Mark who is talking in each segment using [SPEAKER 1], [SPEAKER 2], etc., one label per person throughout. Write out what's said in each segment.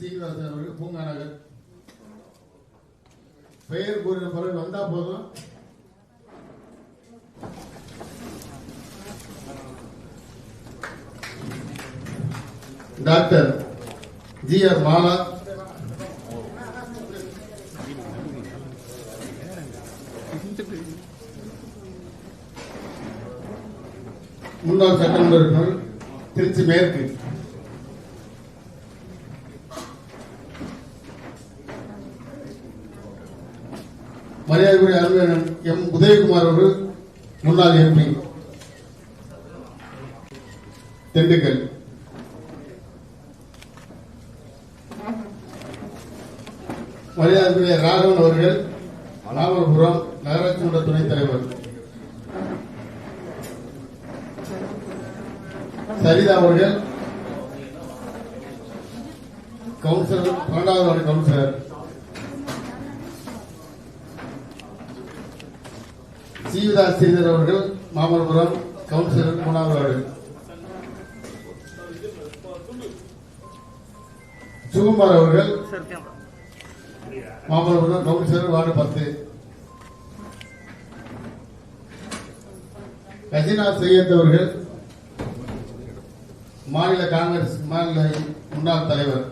[SPEAKER 1] சீனிவாசன் அவர்கள் பூங்கா நகர் பெயர் கூறின பிறகு வந்தா போதும். Doctor GR. மாலா, முன்னாள் சட்டமன்ற உறுப்பினர் திருச்சி மேற்கு, மரியாதைக்குரிய அலுவலர் எம். உதயகுமார் அவர்கள் முன்னாள் எம்பி திண்டுக்கல், மரியாதைக்குரிய ராகவன் அவர்கள் ராமபுரம் நகராட்சி மன்ற துணைத் தலைவர், சரிதா அவர்கள் கவுன்சிலர் 12வது வார்டு கவுன்சிலர், ஜீவிதா ஸ்ரீதர் அவர்கள் மாமல்லபுரம் கவுன்சிலர் 3வது வார்டு, சுகுமார் அவர்கள் மாமல்லபுரம் கவுன்சிலர் வார்டு 10, கஜினா சையத் அவர்கள் மாநில காங்கிரஸ் மாநில முன்னாள் தலைவர்,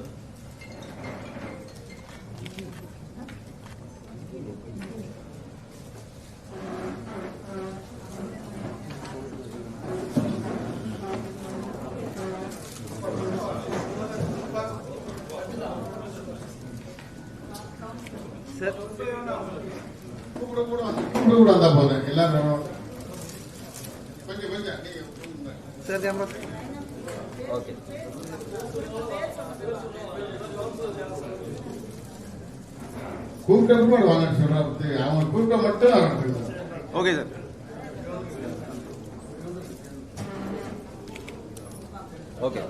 [SPEAKER 1] கூட வந்தா போதும் எல்லாரும் கொஞ்சம் கொஞ்சம் சார் கேமரா ஓகே. கூப்பிட்ட கூட வாங்க சொல்றது அவங்க கூப்பிட்ட மட்டும் வாங்க. Okay sir. ஓகே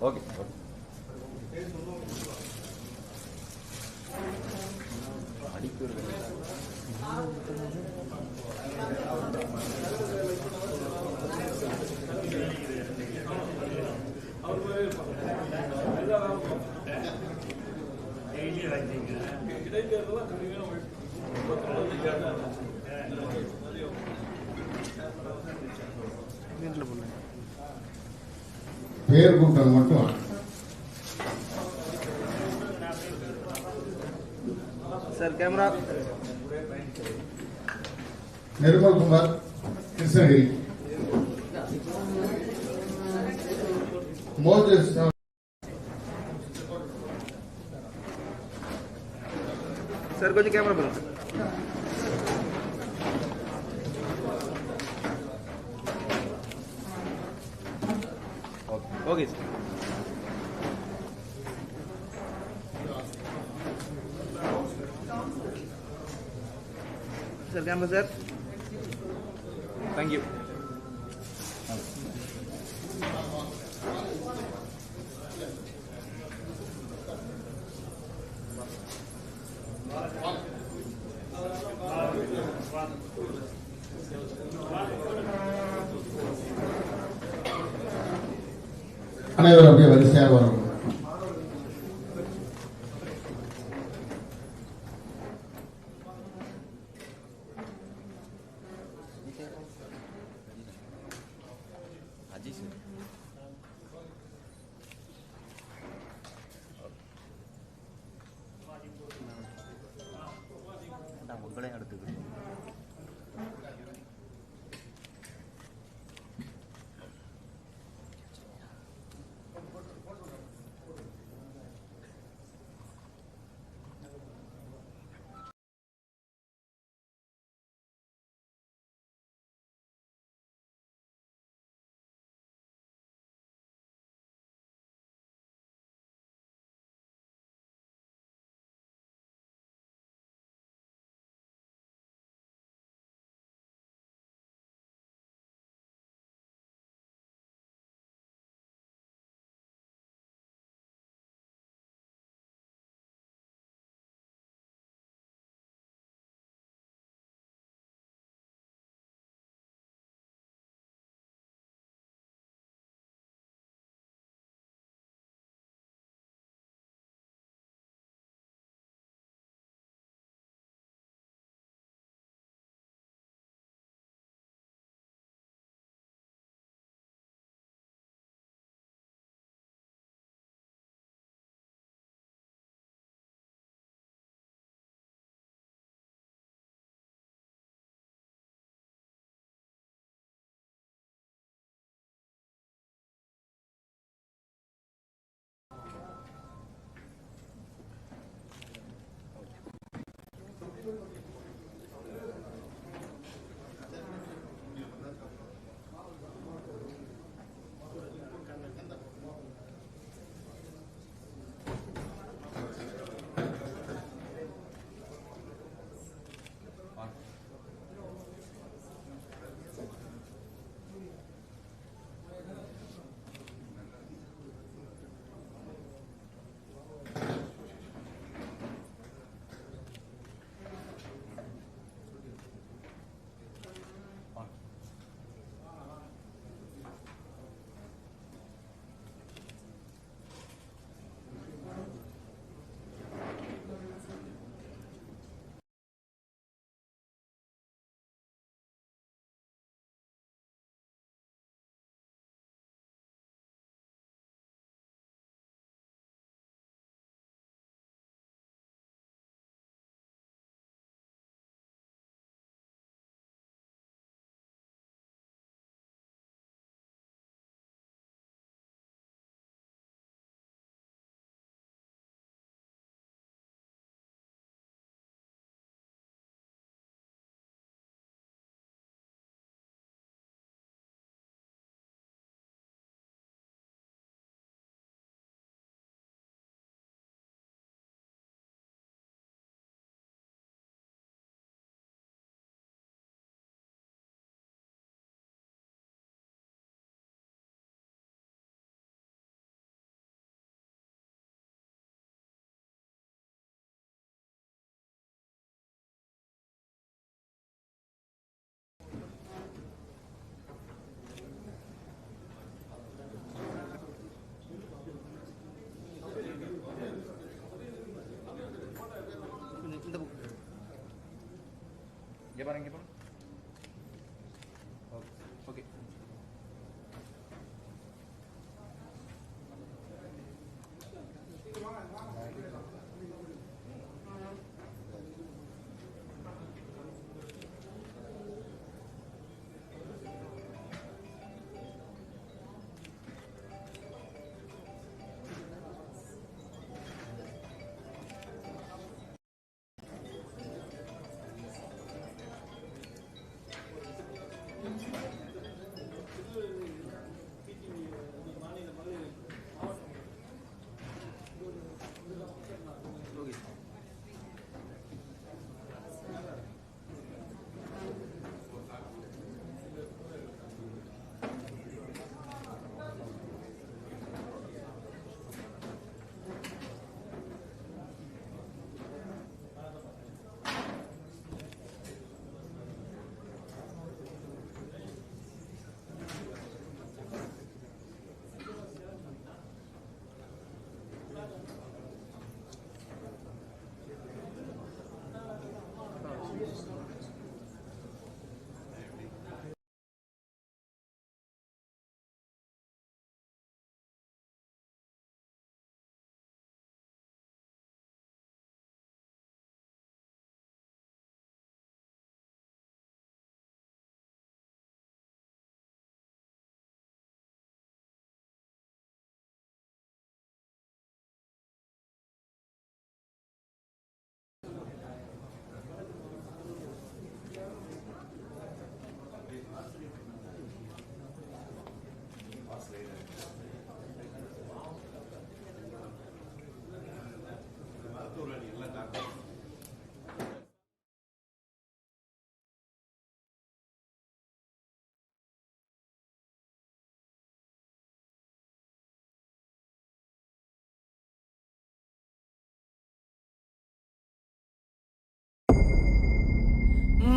[SPEAKER 1] ஓகே பேர் கூட்டம் மட்டும் sir. Camera Nirmal Kumar Krishnagiri, Moses sir கொஞ்சம் கேமரா பண்ணுங்க. Okay sir. Sir camera sir. Thank you. அனைவரும் அப்படியே வரிசையாக வரும். உங்களே அடுத்தது
[SPEAKER 2] பாருங்க ஓகே.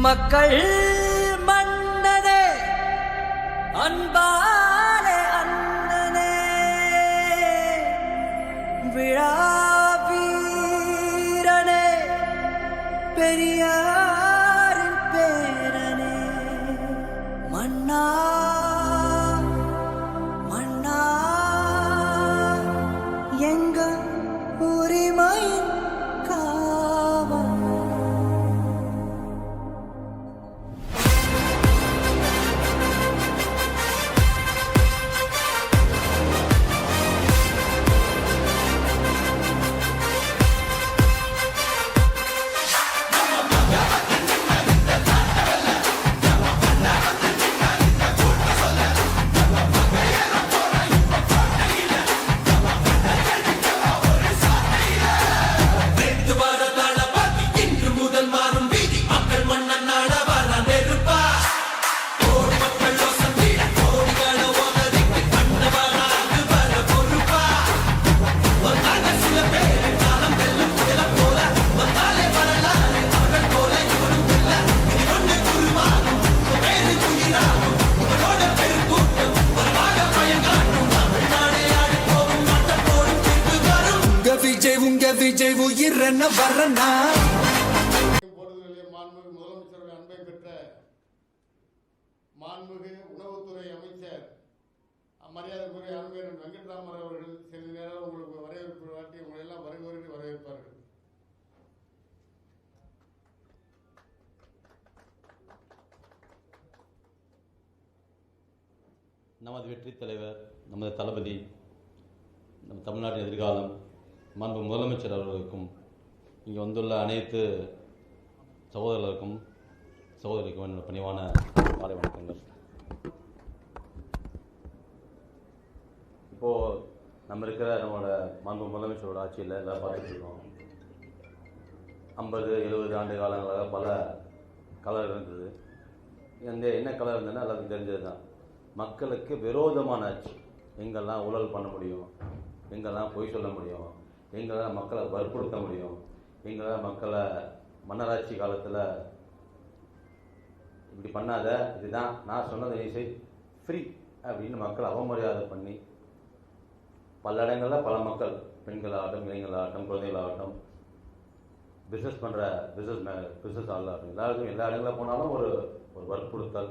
[SPEAKER 3] மக்கள் மன்னனே அன்பாலே அண்ணனே விழாவீரனே பெரியாரின் பேரனே மன்னா மன்னா எங்க உரிமையின் காவல் விஜய் உயிரன வரனா
[SPEAKER 1] போடுதலிலே மாண்புமிகு முதலமைச்சருடைய அன்பை பெற்ற மாண்புமிகு உணவுத்துறை அமைச்சர் மரியாதைக்குரிய அன்பேரன் வெங்கட்ராமர் அவர்கள் சிறிது நேரம் உங்களுக்கு வரவேற்பு காட்டி உங்களை எல்லாம் வருகிறவர்கள் வரவேற்பார்கள்.
[SPEAKER 4] நமது வெற்றி தலைவர், நமது தளபதி, நம் தமிழ்நாட்டின் எதிர்காலம் மாண்பு முதலமைச்சர் அவர்களுக்கும் இங்கே வந்துள்ள அனைத்து சகோதரர்களுக்கும் சகோதரிக்கும் என்னோட பணிவான மாலை வணக்கங்கள். இப்போது நம்ம இருக்கிற நம்மளோட மாண்பு முதலமைச்சரோட ஆட்சியில் எல்லாம் பார்த்துட்டு இருக்கோம். 50-70 ஆண்டு காலங்களாக பல கலர் இருந்தது. என்ன கலர் இருந்ததுன்னா எல்லாத்துக்கும் தெரிஞ்சது தான். மக்களுக்கு விரோதமான ஆட்சி. எங்கெல்லாம் ஊழல் பண்ண முடியும், எங்கெல்லாம் பொய் சொல்ல முடியும், எங்கெல்லாம் மக்களை வற்புறுத்த முடியும், எங்கெல்லாம் மக்களை மன்னராட்சி காலத்தில் இப்படி பண்ணாத, இதுதான் நான் சொன்னதை நீ செய், ஃப்ரீ அப்படின்னு மக்களை அவமரியாதை பண்ணி பல இடங்களில் பல மக்கள், பெண்களாகட்டும், இளைஞர்களாகட்டும், குழந்தைகளாகட்டும் பிஸ்னஸ் ஆள் எல்லாருக்கும் எல்லா இடங்களில் போனாலும் ஒரு வற்புறுத்தல்,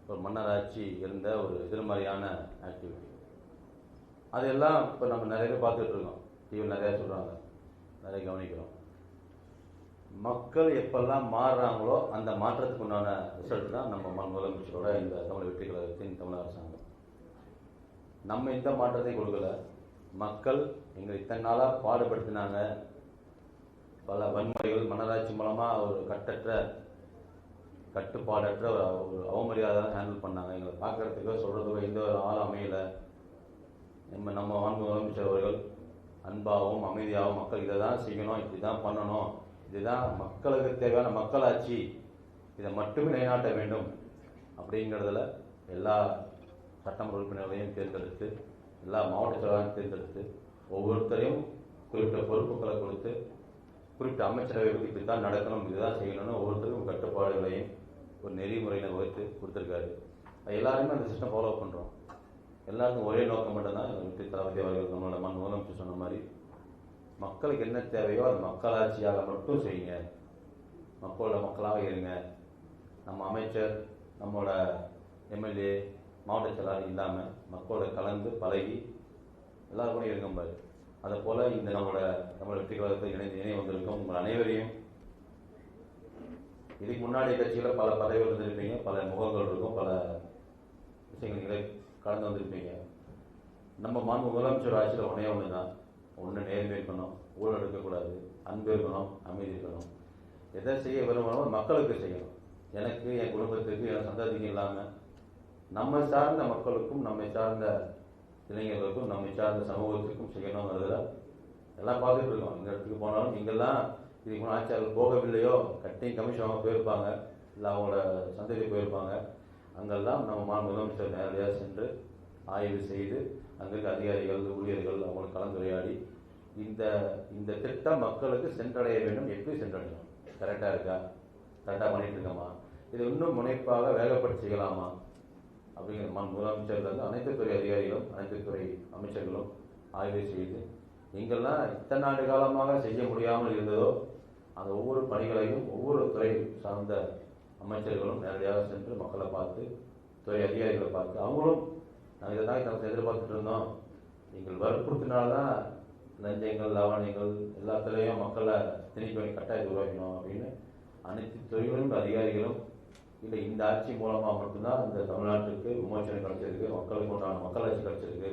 [SPEAKER 4] ஒரு மன்னராட்சி இருந்த ஒரு எதிர்மறையான ஆக்டிவிட்டி. அதெல்லாம் இப்போ நம்ம நிறைய பேர் பார்த்துட்டு இருக்கோம். டிவியில் நிறையா சொல்கிறாங்க, நிறைய கவனிக்கிறோம். மக்கள் எப்பெல்லாம் மாறுறாங்களோ அந்த மாற்றத்துக்கு உண்டான ரிசல்ட் தான் நம்ம முதலமைச்சரோட இந்த தமிழ் வெற்றி கழகத்தின் தமிழக அரசாங்கம். நம்ம இந்த மாற்றத்தை கொடுக்கல, மக்கள் எங்களை இத்தனை நாளாக பாடுபடுத்தினாங்க. பல வன்முறைகள் மன்னராட்சி மூலமாக ஒரு கட்டுப்பாடற்ற ஒரு அவமரியாதை ஹேண்டில் பண்ணாங்க. எங்களை பார்க்கறதுக்கோ சொல்கிறதுக்கோ எந்த ஒரு ஆள் அமையலை. நம்ம முதலமைச்சர் அவர்கள் அன்பாகவும் அமைதியாகவும் மக்கள் இதை தான் செய்யணும், இப்படி தான் பண்ணணும், இதுதான் மக்களுக்கு தேவையான மக்களாட்சி, இதை மட்டுமே நிலைநாட்ட வேண்டும் அப்படிங்கிறதுல எல்லா சட்டமன்ற உறுப்பினர்களையும் தேர்ந்தெடுத்து, எல்லா மாவட்ட செயலாளரையும் தேர்ந்தெடுத்து, ஒவ்வொருத்தரையும் குறிப்பிட்ட பொறுப்புகளை கொடுத்து, குறிப்பிட்ட அமைச்சரவை இப்படி தான் நடக்கணும், இதுதான் செய்யணும்னு ஒவ்வொருத்தருக்கும் கட்டுப்பாடுகளையும் ஒரு நெறிமுறையினை வகுத்து கொடுத்துருக்காரு. எல்லாருமே அந்த சிஸ்டம் ஃபாலோ பண்ணுறோம். எல்லாருக்கும் ஒரே நோக்கம் மட்டும்தான். வெற்றி தளபதி அவர்கள் நம்மளோட முதலமைச்சர் சொன்ன மாதிரி மக்களுக்கு என்ன தேவையோ அது மக்களாட்சியாக மட்டும் செய்யுங்க, மக்களோட மக்களாக இருங்க. நம்ம அமைச்சர், நம்மளோட எம்எல்ஏ, மாவட்ட செயலாளர் இல்லாமல் மக்களோட கலந்து பழகி எல்லாரும் கூட இருங்க பாரு. அதை போல் இந்த நம்மளோட வெற்றி கழகத்தை இணைய வந்திருக்கோம். உங்கள் அனைவரையும், இதுக்கு முன்னாடி கட்சியில் பல பதவிகள் இருந்திருப்பீங்க, பல முகங்கள் இருக்கும், பல விஷயங்களை கடந்து வந்திருப்பீங்க. நம்ம முதலமைச்சர் ஆட்சியில் ஒன்றே ஒன்று தான், ஒன்று நேர்மை இருக்கணும், ஊழல் இருக்கக்கூடாது, அன்பு இருக்கணும், அமைதி இருக்கணும். எதை செய்ய விரும்பணும் மக்களுக்கு செய்யணும். எனக்கு, என் குடும்பத்துக்கு, என் சந்ததிக்கும் இல்லாமல் நம்ம சார்ந்த மக்களுக்கும், நம்மை சார்ந்த இளைஞர்களுக்கும், நம்மை சார்ந்த சமூகத்துக்கும் செய்யணுங்கிறதுல எல்லாம் பார்த்துட்டு இருக்கோம். இந்த இடத்துக்கு போனாலும் நீங்கள்லாம் இதுக்கு முன்னாடி ஆட்சியாளர் போகவில்லையோ, கமிஷன் அவங்க போயிருப்பாங்க, இல்லை அவங்களோட சந்ததி போயிருப்பாங்க. அங்கெல்லாம் நம்ம முதலமைச்சர் நேரடியாக சென்று ஆய்வு செய்து அங்கே இருக்க அதிகாரிகள், ஊழியர்கள் அவங்களுக்கு கலந்துரையாடி இந்த திட்டம் மக்களுக்கு சென்றடைய வேண்டும், எப்படி சென்றடையும், கரெக்டாக இருக்கா, கரெக்டாக பண்ணிட்டு இருக்கோமா, இது இன்னும் முனைப்பாக வேகப்பட்டு செய்யலாமா அப்படிங்கிற முதலமைச்சர்கள் அனைத்து துறை அதிகாரிகளும் அனைத்து துறை அமைச்சர்களும் ஆய்வு செய்து எங்கெல்லாம் இத்தனை ஆண்டு காலமாக செய்ய முடியாமல் இருந்ததோ அந்த ஒவ்வொரு பணிகளையும் ஒவ்வொரு துறை சார்ந்த அமைச்சர்களும் நேரடியாக சென்று மக்களை பார்த்து, துறை அதிகாரிகளை பார்த்து, அவங்களும் நாங்கள் இதை தான் எதிர்பார்த்துட்டு இருந்தோம், நீங்கள் வற்புறுத்தினால்தான் லஞ்சங்கள், லாவணியங்கள் எல்லாத்துலேயும் மக்களை திணிக்க வேண்டிய கட்டாயத்தை உருவாக்கணும் அப்படின்னு அனைத்து துறைகளும் அதிகாரிகளும் இல்லை இந்த ஆட்சி மூலமாக மட்டும்தான் இந்த தமிழ்நாட்டுக்கு விமோசனம் கிடைச்சிருக்கு, மக்களுக்கு உண்டான மக்களாட்சி கிடைச்சிருக்கு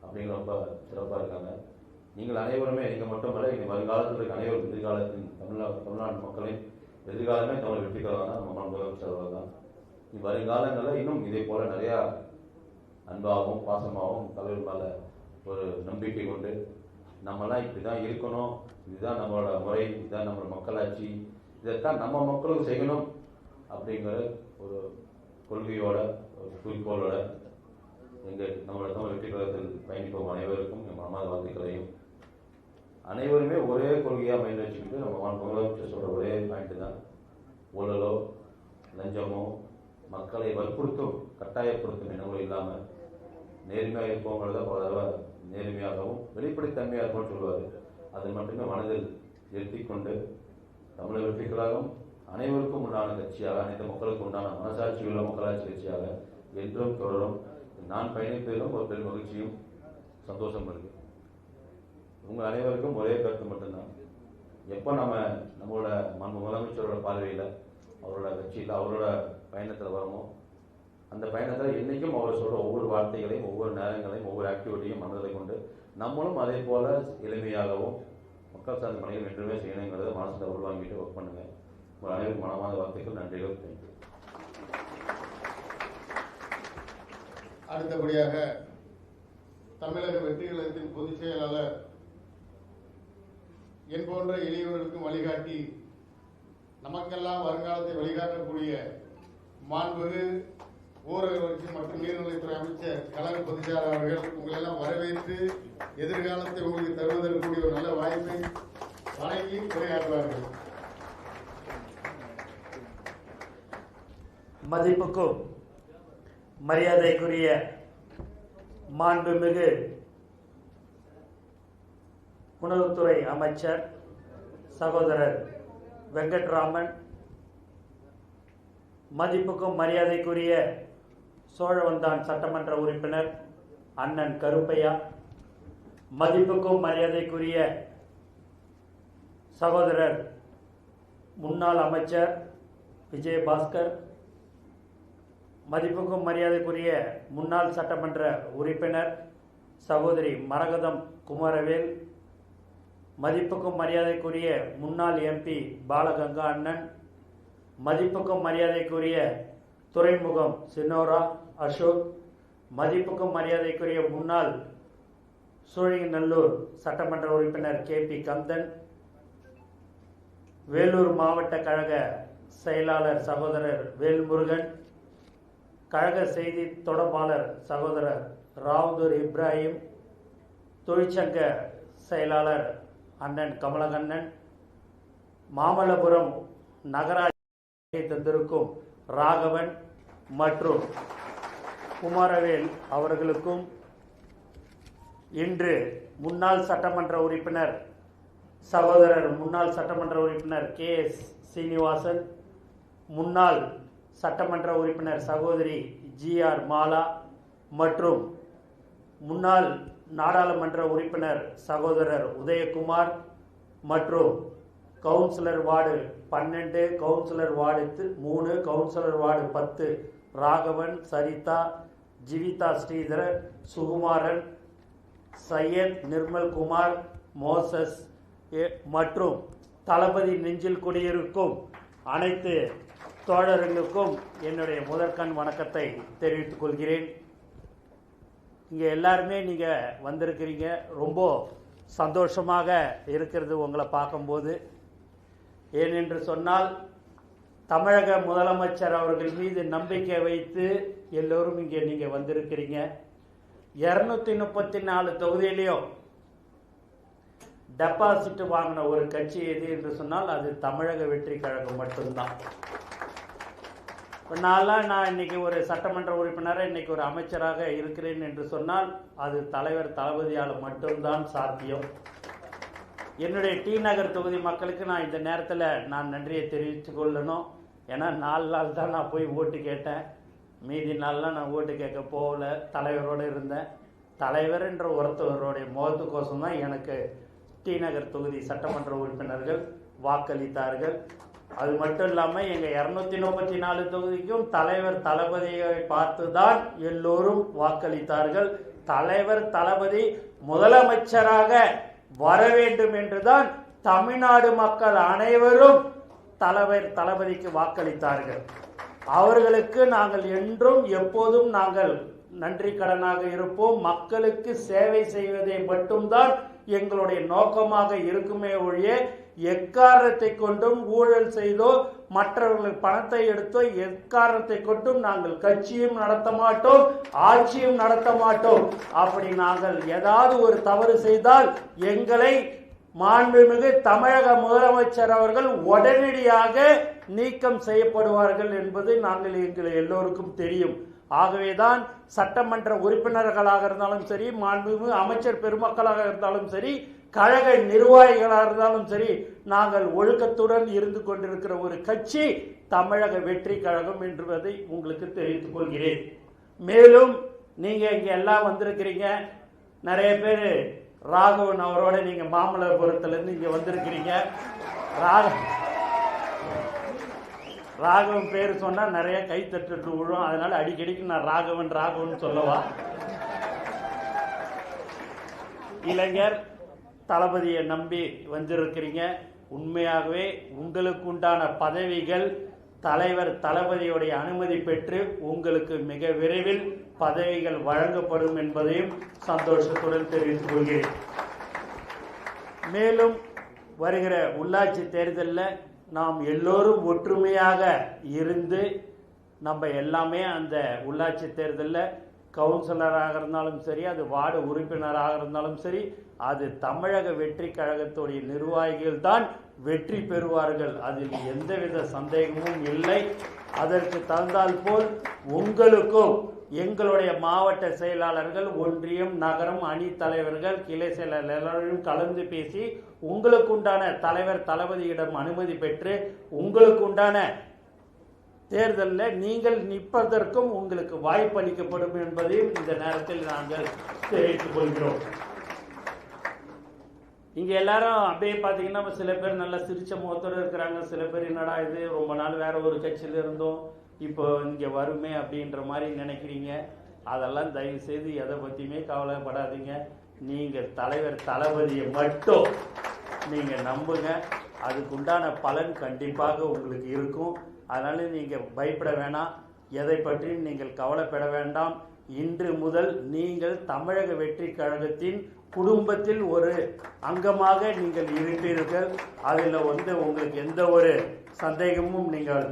[SPEAKER 4] அப்படிங்கிற ரொம்ப சிறப்பாக இருக்காங்க. நீங்கள் அனைவருமே, நீங்கள் மட்டுமல்ல, இனி வருங்காலத்தில் இருக்க அனைவரும் எதிர்காலத்தின் தமிழ்நாட்டு மக்களின் எதிர்காலமே தமிழ் வெற்றி கழகம் தான், நம்ம முதலமைச்சர் தான். இனி வருங்காலங்களில் இன்னும் இதே போல் நிறையா அன்பாகவும் பாசமாகவும் தலைவர் மேலே ஒரு நம்பிக்கை கொண்டு நம்மளாம் இப்படி தான் இருக்கணும், இதுதான் நம்மளோட முறை, இதுதான் நம்மளோட மக்களாட்சி, இதைத்தான் நம்ம மக்களும் செய்யணும் அப்படிங்கிற ஒரு கொள்கையோட, ஒரு குறிக்கோளோட நம்மளோட தமிழ் வெற்றி கழகத்தில் பயணிப்போம் அனைவருக்கும் என் மனமார்ந்த வாழ்த்துக்களையும், அனைவருமே ஒரே கொள்கையாக மைண்ட் வச்சுக்கிட்டு நம்ம முதலமைச்சர் சொல்கிற ஒரே பாயிண்ட் தான், ஊழலோ லஞ்சமோ மக்களை வற்புறுத்தும் கட்டாயப்படுத்தும் எண்ணங்களும் இல்லாமல் நேர்மையாக இருப்போங்கிறத பல தடவை நேர்மையாகவும் வெளிப்படைத்தன்மையாக இருக்கும்னு சொல்லுவார். அது மட்டுமே மனதில் நிறுத்தி கொண்டு தமிழக வெற்றி கழகம் அனைவருக்கும் உண்டான கட்சியாக, அனைத்து மக்களுக்கு உண்டான மனசாட்சி உள்ள மக்களாட்சி கட்சியாக என்றும் தொடரும். நான் பயணிப்பதிலும் ஒரு பெரும் மகிழ்ச்சியும் சந்தோஷம் இருக்கு. உங்கள் அனைவருக்கும் ஒரே கருத்து மட்டும்தான், எப்போ நம்மளோட முதலமைச்சரோட பார்வையில், அவரோட கட்சியில், அவரோட பயணத்தில் வரமோ அந்த பயணத்தில் என்றைக்கும் அவர் சொல்கிற ஒவ்வொரு வார்த்தைகளையும், ஒவ்வொரு நேரங்களையும், ஒவ்வொரு ஆக்டிவிட்டியும் மனதில் கொண்டு நம்மளும் அதே போல் எளிமையாகவும் மக்கள் சார்ந்த பணிகள் என்றுமே செய்யணுங்கிறத மனசில் உள்வாங்கிட்டு ஒர்க் பண்ணுங்கள். உங்கள் அனைவரும் மனமார்ந்த வார்த்தைகள், நன்றிகள். தேங்க்யூ.
[SPEAKER 1] அடுத்தபடியாக தமிழக வெற்றி கழகத்தின் பொதுச் செயலாளர், என் போன்ற எளியவர்களுக்கும் வழிகாட்டி, நமக்கெல்லாம் வருங்காலத்தை வழிகாட்டக்கூடிய மாண்புமிகு ஊரக வளர்ச்சி மற்றும் நீர்நிலைத்துறை அமைச்சர் கழக பொதுச்செயலாளர் அவர்கள் உங்களெல்லாம் வரவேற்று எதிர்காலத்தை உங்களுக்கு தருவதற்குரிய ஒரு நல்ல வாய்ப்பை வழங்கி உரையாற்றுவார்கள்.
[SPEAKER 2] மதிப்புக்கும் மரியாதைக்குரிய மாண்புமிகு உணவுத்துறை அமைச்சர் சகோதரர் வெங்கட்ராமன், மதிப்புக்கும் மரியாதைக்குரிய சோழவந்தான் சட்டமன்ற உறுப்பினர் அண்ணன் கருப்பையா, மதிப்புக்கும் மரியாதைக்குரிய சகோதரர் முன்னாள் அமைச்சர் விஜயபாஸ்கர், மதிப்புக்கும் மரியாதைக்குரிய முன்னாள் சட்டமன்ற உறுப்பினர் சகோதரி மரகதம் குமரவேல், மதிப்புக்கும் மரியாதைக்குரிய முன்னாள் எம்பி பாலகங்கா அண்ணன், மதிப்புக்கும் மரியாதைக்குரிய துறைமுகம் சினோரா அசோக், மதிப்புக்கும் மரியாதைக்குரிய முன்னாள் சோழிங்கநல்லூர் சட்டமன்ற உறுப்பினர் KP கந்தன், வேலூர் மாவட்ட கழக செயலாளர் சகோதரர் வேல்முருகன், கழக செய்தி தொடர்பாளர் சகோதரர் ராவுதூர் இப்ராஹிம், தொழிற்சங்க செயலாளர் அண்ணன் கமலகண்ணன், மாமல்லபுரம் நகராட்சி தந்திருக்கும் ராகவன் மற்றும் குமாரவேல் அவர்களுக்கும், இன்று முன்னாள் சட்டமன்ற உறுப்பினர் சகோதரர் முன்னாள் சட்டமன்ற உறுப்பினர் KS சீனிவாசன், முன்னாள் சட்டமன்ற உறுப்பினர் சகோதரி GR மாலா மற்றும் முன்னாள் நாடாளுமன்ற உறுப்பினர் சகோதரர் உதயகுமார் மற்றும் councillor ward 12, councillor ward 3, councillor ward 10 Raghavan, Saritha, Jeevitha Sridhar, Sukumaran, Syed, Nirmalkumar, Moses மற்றும் தளபதி நெஞ்சில் குடியிருக்கும் அனைத்து தோழர்களுக்கும் என்னுடைய முதற்கண் வணக்கத்தை தெரிவித்துக் கொள்கிறேன். இங்கே எல்லாருமே நீங்கள் வந்திருக்கிறீங்க, ரொம்ப சந்தோஷமாக இருக்கிறது உங்களை பார்க்கும்போது. ஏனென்று சொன்னால் தமிழக முதலமைச்சர் அவர்கள் மீது நம்பிக்கை வைத்து எல்லோரும் இங்கே நீங்கள் வந்திருக்கிறீங்க. 234 தொகுதியிலையும் டெபாசிட் வாங்கின ஒரு கட்சி எது என்று சொன்னால் அது தமிழக வெற்றி கழகம் மட்டும்தான். நான் இன்னைக்கு ஒரு சட்டமன்ற உறுப்பினராக இன்னைக்கு ஒரு அமைச்சராக இருக்கிறேன் என்று சொன்னால் அது தலைவர் தளபதியால் மட்டும்தான் சாத்தியம். என்னுடைய டி நகர் தொகுதி மக்களுக்கு நான் இந்த நேரத்தில் நான் நன்றியை தெரிவித்துக் கொள்ளணும். ஏன்னா 4 நாள் தான் நான் போய் ஓட்டு கேட்டேன், மீதி நாள்லாம் நான் ஓட்டு கேட்க போகல, தலைவரோடு இருந்தேன். தலைவர் என்ற ஒருத்தவருடைய முகத்துக்கோசம் தான் எனக்கு டி நகர் தொகுதி சட்டமன்ற உறுப்பினர்கள் வாக்களித்தார்கள். அது மட்டும் இல்லாமல் எங்கள் 234 தொகுதிக்கும் தலைவர் தளபதியை பார்த்து தான் எல்லோரும் வாக்களித்தார்கள். தலைவர் தளபதி முதலமைச்சராக வர வேண்டும் என்றுதான் தமிழ்நாடு மக்கள் அனைவரும் தலைவர் தளபதிக்கு வாக்களித்தார்கள். அவர்களுக்கு நாங்கள் என்றும் எப்போதும் நாங்கள் நன்றி கடனாக இருப்போம். மக்களுக்கு சேவை செய்வதை மட்டும்தான் எங்களுடைய நோக்கமாக இருக்குமே ஒழிய எக்காரணத்தை கொண்டும் ஊழல் செய்தோ மற்றவர்கள் பணத்தை எடுத்தோ எக்காரணத்தை கொண்டும் நாங்கள் கட்சியும் நடத்த மாட்டோம், ஆட்சியும் நடத்த மாட்டோம். அப்படி நாங்கள் ஏதாவது ஒரு தவறு செய்தால் எங்களை மாண்புமிகு தமிழக முதலமைச்சர் அவர்கள் உடனடியாக நீக்கம் செய்யப்படுவார்கள் என்பது எங்கள் எல்லோருக்கும் தெரியும். ஆகவேதான் சட்டமன்ற உறுப்பினர்களாக இருந்தாலும் சரி, மாண்புமிகு அமைச்சர் பெருமக்களாக இருந்தாலும் சரி, கழக நிர்வாகிகளாக இருந்தாலும் சரி, நாங்கள் ஒழுக்கத்துடன் இருந்து கொண்டிருக்கிற ஒரு கட்சி தமிழக வெற்றி கழகம் என்பதை உங்களுக்கு தெரிவித்துக் கொள்கிறேன். மேலும் நீங்க இங்க எல்லாம் வந்திருக்கிறீங்க, நிறைய பேர் ராகவன் அவரோட நீங்க மாமல்லபுரத்திலிருந்து இங்க வந்திருக்கிறீங்க. ராகவன் பேர் சொன்னா நிறைய கை தட்டு விழும், அதனால அடிக்கடிக்கு நான் ராகவன் சொல்லவா. இளைஞர் தளபதியை நம்பி வந்திருக்கிறீங்க. உண்மையாகவே உங்களுக்கு உண்டான பதவிகள் தலைவர் தளபதியுடைய அனுமதி பெற்று உங்களுக்கு மிக விரைவில் பதவிகள் வழங்கப்படும் என்பதையும் சந்தோஷத்துடன் தெரிவித்துக் கொள்கிறேன். மேலும் வருகிற உள்ளாட்சி தேர்தலில் நாம் எல்லோரும் ஒற்றுமையாக இருந்து நம்ம எல்லாமே அந்த உள்ளாட்சி தேர்தலில் கவுன்சிலராக இருந்தாலும் சரி, அது வார்டு உறுப்பினராக இருந்தாலும் சரி, அது தமிழக வெற்றி கழகத்துடைய நிர்வாகிகள் தான் வெற்றி பெறுவார்கள். அதில் எந்தவித சந்தேகமும் இல்லை. அதற்கு தகுந்தால் போல் உங்களுக்கும் எங்களுடைய மாவட்ட செயலாளர்கள், ஒன்றியம், நகரம், அணி தலைவர்கள், கிளை செயலாளர் எல்லாரும் கலந்து பேசி உங்களுக்கு உண்டான தலைவர் தளபதியிடம் அனுமதி பெற்று உங்களுக்கு உண்டான தேர்தலில் நீங்கள் நிற்பதற்கும் உங்களுக்கு வாய்ப்பு அளிக்கப்படும் என்பதையும் இந்த நேரத்தில் நாங்கள் தெரிவித்துக் கொள்கிறோம். இங்க எல்லாரும் அப்படியே பாத்தீங்கன்னா சில பேர் நல்லா சிரிச்ச முகத்தோடு இருக்கிறாங்க, சில பேர் என்னடா இது ரொம்ப நாள் வேற ஒரு கட்சியில இருந்தோம் இப்போ இங்க வருமே அப்படின்ற மாதிரி நினைக்கிறீங்க. அதெல்லாம் தயவு செய்து எதை பத்தியுமே கவலைப்படாதீங்க. நீங்க தலைவர் தளபதியை மட்டும் நீங்க நம்புங்க, அதுக்குண்டான பலன் கண்டிப்பாக உங்களுக்கு இருக்கும். அதனால நீங்க பயப்பட வேணாம், எதை பற்றியும் நீங்கள் கவலைப்பட வேண்டாம். இன்று முதல் நீங்கள் தமிழக வெற்றி கழகத்தின் குடும்பத்தில் ஒரு அங்கமாக நீங்கள் இருப்பீர்கள். அதில் உங்களுக்கு எந்த ஒரு சந்தேகமும் நீங்கள்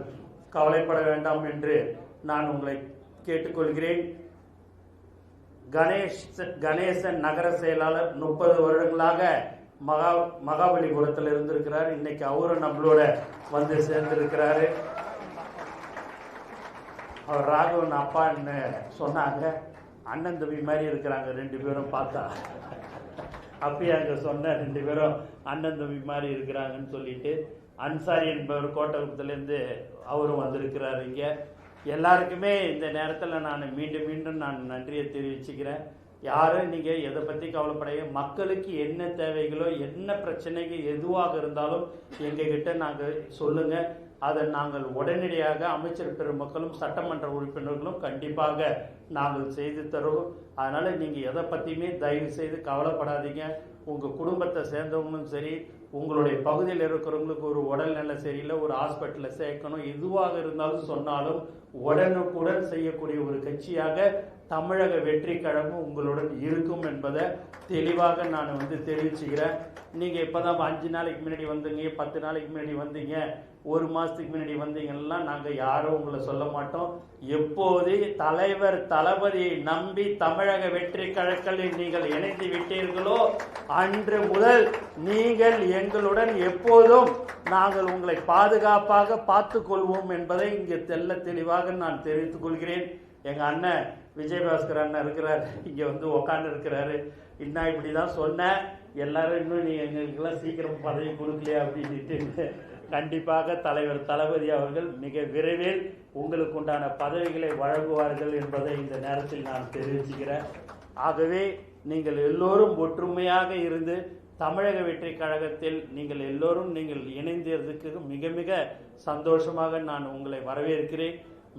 [SPEAKER 2] கவலைப்பட வேண்டாம் என்று நான் உங்களை கேட்டுக்கொள்கிறேன். கணேசன் நகர செயலாளர் 30 வருடங்களாக மகாபலிபுரத்தில் இருந்திருக்கிறார். இன்னைக்கு அவரும் நம்மளோட வந்து சேர்ந்திருக்கிறாரு. அவர் ராகவன் அப்பான்னு சொன்னாங்க, அண்ணன் தம்பி மாதிரி இருக்கிறாங்க 2 பேரும் பார்த்தா. அப்பயே அங்கே சொன்ன 2 பேரும் அண்ணன் தம்பி மாதிரி இருக்கிறாங்கன்னு சொல்லிட்டு அன்சாரி என்பவர் கோட்டகுளத்துலேருந்து அவரும் வந்திருக்கிறார். இங்கே எல்லாருக்குமே இந்த நேரத்தில் நான் மீண்டும் நான் நன்றியை தெரிவிச்சுக்கிறேன். யாரும் நீங்கள் எதை பற்றி கவலைப்படைய, மக்களுக்கு என்ன தேவைகளோ என்ன பிரச்சனைகள் எதுவாக இருந்தாலும் எங்ககிட்ட நாங்கள் சொல்லுங்கள். அதை நாங்கள் உடனடியாக அமைச்சர் பெருமக்களும் சட்டமன்ற உறுப்பினர்களும் கண்டிப்பாக நாங்கள் செய்து தருவோம். அதனால் நீங்கள் எதை பற்றியுமே தயவு செய்து கவலைப்படாதீங்க. உங்கள் குடும்பத்தை சேர்ந்தவங்களும் சரி, உங்களுடைய பகுதியில் இருக்கிறவங்களுக்கு ஒரு உடல்நிலை சரியில்லை, ஒரு ஹாஸ்பிட்டலில் சேர்க்கணும், எதுவாக இருந்தாலும் சொன்னாலும் உடனுக்குடன் செய்யக்கூடிய ஒரு கட்சியாக தமிழக வெற்றி கழகம் உங்களுடன் இருக்கும் என்பதை தெளிவாக நான் தெரிவிச்சுக்கிறேன். நீங்கள் இப்போ தான் 5 நாளைக்கு முன்னாடி வந்தீங்க, 10 நாளைக்கு முன்னாடி வந்தீங்க, 1 மாதத்துக்கு முன்னாடி வந்தீங்கன்னா நாங்கள் யாரும் உங்களை சொல்ல மாட்டோம். எப்போது தலைவர் தளபதியை நம்பி தமிழக வெற்றி கழகத்தில் நீங்கள் இணைந்து விட்டீர்களோ அன்று முதல் நீங்கள் எங்களுடன் எப்போதும் நாங்கள் உங்களை பாதுகாப்பாக பார்த்து கொள்வோம் என்பதை இங்கே தெளிவாக நான் தெரிவித்துக் கொள்கிறேன். எங்கள் அண்ணன் விஜயபாஸ்கர் அண்ணன் இருக்கிறார், இங்கே உக்காந்து இருக்கிறாரு. இன்னும் இப்படி தான் சொன்னேன், எல்லாரும் இன்னும் நீ எங்களுக்கெல்லாம் சீக்கிரம் பதவி கொடுக்கலையா அப்படின்ட்டு. கண்டிப்பாக தலைவர் தளபதி அவர்கள் மிக விரைவில் உங்களுக்கு உண்டான பதவிகளை வழங்குவார்கள் என்பதை இந்த நேரத்தில் நான் தெரிவிச்சுக்கிறேன். ஆகவே நீங்கள் எல்லோரும் ஒற்றுமையாக இருந்து தமிழக வெற்றி கழகத்தில் நீங்கள் எல்லோரும் இணைந்ததற்கு மிக மிக சந்தோஷமாக நான் உங்களை வரவேற்கிறேன்.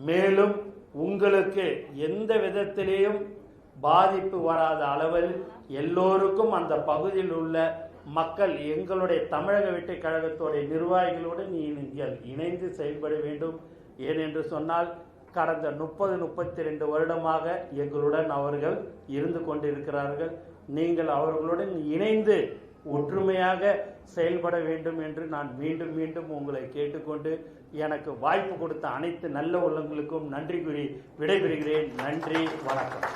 [SPEAKER 2] மேலும் உங்களுக்கு எந்த விதத்திலேயும் பாதிப்பு வராத அளவில் எல்லோருக்கும் அந்த பகுதியில் உள்ள மக்கள் எங்களுடைய தமிழக வெற்றி கழகத்துடைய நிர்வாகிகளுடன் நீங்கள் இணைந்து செயல்பட வேண்டும். ஏனென்று சொன்னால் கடந்த 30-32 வருடமாக எங்களுடன் அவர்கள் இருந்து கொண்டிருக்கிறார்கள். நீங்கள் அவர்களுடன் இணைந்து ஒற்றுமையாக செயல்பட வேண்டும் என்று நான் மீண்டும் உங்களை கேட்டுக்கொண்டு எனக்கு வாய்ப்பு கொடுத்த அனைத்து நல்ல உள்ளங்களுக்கும் நன்றி கூறி விடைபெறுகிறேன். நன்றி, வணக்கம்.